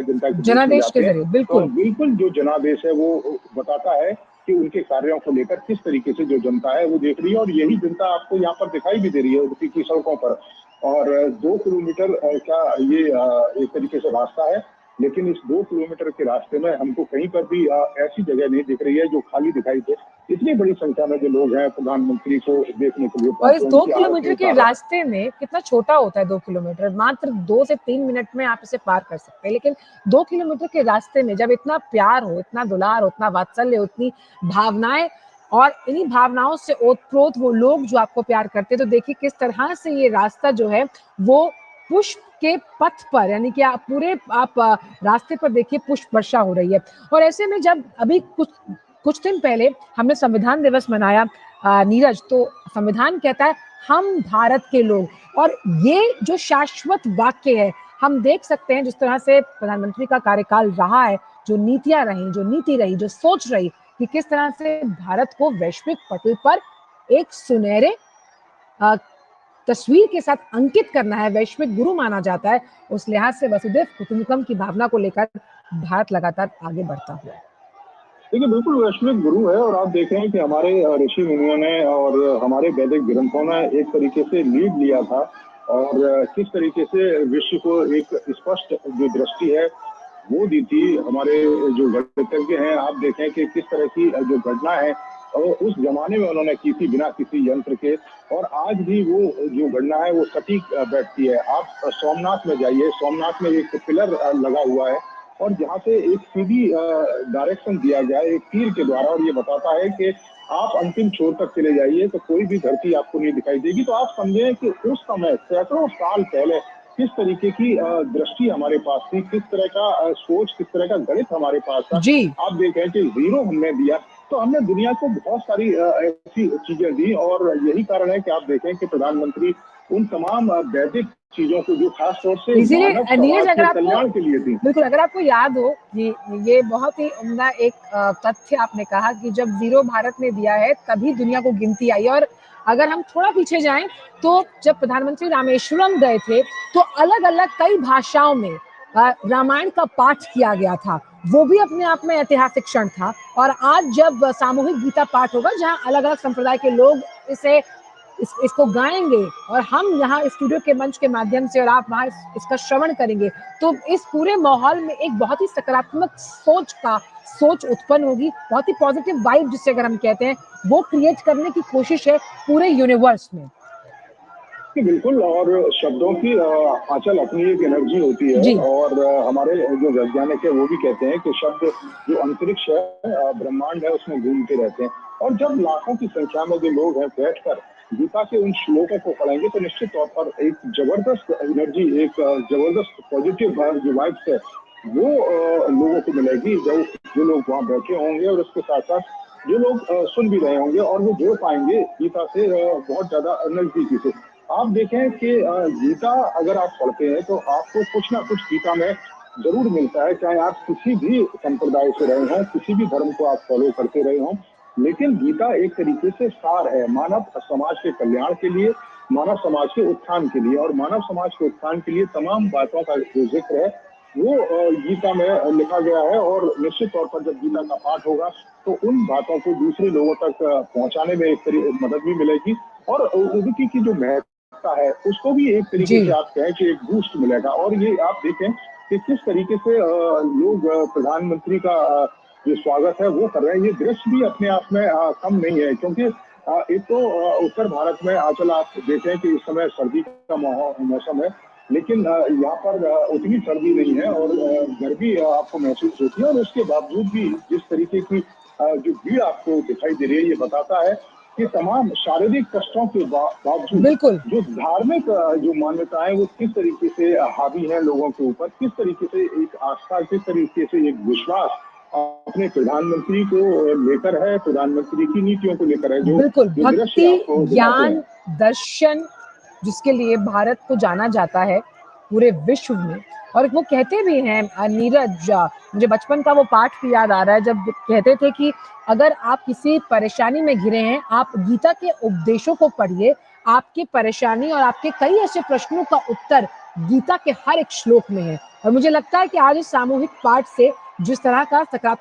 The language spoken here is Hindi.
जनता के बीच में जनादेश जाते के हैं, जरिए तो बिल्कुल बिल्कुल जो जनादेश है वो बताता है कि उनके कार्यों को लेकर किस तरीके से जो जनता है वो देख रही है, और यही जनता आपको यहाँ पर दिखाई भी दे रही है उडुपी की सड़कों पर। और 2 किलोमीटर का ये एक तरीके से रास्ता है, लेकिन इस 2 किलोमीटर के रास्ते में हमको कहीं पर भी ऐसी जगह नहीं दिख रही है जो खाली दिखाई दे। इतनी बड़ी संख्या में जो लोग हैं प्रधानमंत्री को देखने के लिए और इस पहुंचे, 2 उनकी किलोमीटर आरती के उतारा। रास्ते में कितना छोटा होता है 2 किलोमीटर, मात्र 2 से 3 मिनट में आप इसे पार कर सकते हैं, लेकिन 2 किलोमीटर के रास्ते में जब इतना प्यार हो, इतना दुलार हो, इतना वात्सल्य हो, इतनी भावनाएं, और इन्हीं भावनाओं से ओतप्रोत वो लोग जो आपको प्यार करते हैं, तो देखिए किस तरह से ये रास्ता जो है वो पुष्प के पथ पर, यानी कि आप पूरे रास्ते पर देखिए पुष्प वर्षा हो रही है। और ऐसे में जब अभी कुछ दिन पहले हमने संविधान दिवस मनाया नीरज, तो संविधान कहता है हम भारत के लोग, और ये जो शाश्वत वाक्य है, हम देख सकते हैं जिस तरह से प्रधानमंत्री का कार्यकाल रहा है, जो नीतियां रही, जो नीति रही, जो सोच रही कि किस तरह से भारत को वैश्विक पटल पर एक सुनहरे तस्वीर के साथ अंकित करना है, वैश्विक गुरु माना जाता है। उस लिहाज से वसुधैव कुटुंबकम की भावना को लेकर भारत लगातार आगे बढ़ता हुआ। देखिए बिल्कुल वैश्विक गुरु है, और आप देख रहे हैं कि हमारे ऋषि मुनियों ने और हमारे वैदिक ग्रंथों ने एक तरीके से लीड लिया था, और किस तरीके से विश्व को एक स्पष्ट जो दृष्टि है वो दी थी। हमारे जो गणितज्ञ हैं, आप देखें कि किस तरह की जो गणना है और उस जमाने में उन्होंने की थी बिना किसी यंत्र के, और आज भी वो जो गणना है वो सटीक बैठती है। आप सोमनाथ में जाइए, सोमनाथ में एक पिलर लगा हुआ है, और जहाँ से एक सीधी डायरेक्शन दिया गया है एक तीर के द्वारा, और ये बताता है कि आप अंतिम छोर तक चले जाइए तो कोई भी धरती आपको नहीं दिखाई देगी। तो आप समझें कि उस समय सैकड़ों साल पहले किस तरीके की दृष्टि हमारे पास थी, किस तरह का सोच, किस तरह का गणित हमारे पास था। जी आप देखें कि 0 हमने दिया, तो हमने दुनिया को बहुत सारी ऐसी चीजें दी, और यही कारण है कि आप देखें कि प्रधानमंत्री उन तमाम वैदिक चीजों को जो खास तौर से इसीलिए मानव नीरज, समाज अगर के आपको कल्याण के लिए थी। बिल्कुल, अगर आपको याद हो कि ये बहुत ही उम्दा एक तथ्य आपने कहा कि जब 0 भारत ने दिया है तभी दुनिया को गिनती आई। और अगर हम थोड़ा पीछे जाएं तो जब प्रधानमंत्री रामेश्वरम गए थे तो अलग अलग कई भाषाओं में रामायण का पाठ किया गया था, वो भी अपने आप में ऐतिहासिक क्षण था। और आज जब सामूहिक गीता पाठ होगा जहां अलग अलग संप्रदाय के लोग इसको गाएंगे, और हम यहाँ स्टूडियो के मंच के माध्यम से और आप वहाँ इसका श्रवण करेंगे, तो इस पूरे माहौल में एक बहुत ही सकारात्मक सोच उत्पन्न होगी, बहुत ही पॉजिटिव वाइब जिसे अगर हम कहते हैं, वो क्रिएट करने की कोशिश है पूरे यूनिवर्स में। बिल्कुल, और शब्दों की आंचल अपनी एक एनर्जी होती है, और हमारे जो वैज्ञानिक है वो भी कहते हैं कि शब्द जो अंतरिक्ष है, ब्रह्मांड है, उसमें घूमते रहते हैं। और जब लाखों की संख्या में जो लोग हैं बैठकर गीता के उन श्लोकों को पढ़ेंगे तो निश्चित तौर पर एक जबरदस्त एनर्जी, एक जबरदस्त पॉजिटिव जो वाइब्स है वो लोगों को मिलेगी, जो लोग वहाँ बैठे होंगे, और उसके साथ साथ जो लोग सुन भी रहे होंगे, और वो जुड़ पाएंगे गीता से बहुत ज्यादा नजदीकी से। आप देखें कि गीता अगर आप पढ़ते हैं तो आपको कुछ ना कुछ गीता में जरूर मिलता है, चाहे आप किसी भी संप्रदाय से रहे हों, किसी भी धर्म को आप फॉलो करते रहे हों, लेकिन गीता एक तरीके से सार है मानव समाज के कल्याण के लिए, मानव समाज के उत्थान के लिए, और मानव समाज के उत्थान के लिए तमाम बातों का जो जिक्र है वो गीता में लिखा गया है। और निश्चित तौर पर जब गीता का पाठ होगा तो उन बातों को दूसरे लोगों तक पहुंचाने में एक मदद भी मिलेगी, और उनकी की जो महत्ता है उसको भी एक तरीके से आप कहें कि एक बूस्ट मिलेगा। और ये आप देखें कि किस तरीके से लोग प्रधानमंत्री का जो स्वागत है वो कर रहे हैं। ये दृश्य भी अपने आप में कम नहीं है, क्योंकि एक तो उत्तर भारत में आंचल आप देखें कि इस समय सर्दी का मौसम है, लेकिन यहाँ पर उतनी सर्दी नहीं है, और गर्मी आपको महसूस होती है, और उसके बावजूद भी जिस तरीके की जो भीड़ आपको दिखाई दे रही है, ये बताता है कि तमाम शारीरिक कष्टों के बावजूद जो धार्मिक जो मान्यताएं वो किस तरीके से हावी है लोगों के ऊपर, किस तरीके से एक आस्था, किस तरीके से एक विश्वास अपने प्रधानमंत्री को लेकर है, प्रधानमंत्री की नीतियों को लेकर है। जो बिल्कुल, भक्ति, ज्ञान, हैं। दर्शन जिसके लिए भारत को जाना जाता है पूरे विश्व में। और वो कहते भी हैं नीरज, मुझे बचपन का वो पाठ भी याद आ रहा है जब कहते थे कि अगर आप किसी परेशानी में घिरे हैं, आप गीता के उपदेशों को पढ़िए, आपकी परेशानी और आपके कई ऐसे प्रश्नों का उत्तर गीता के हर एक श्लोक में है। और मुझे लगता है कि आज इस सामूहिक पाठ से जिस तरह का सकारात्मक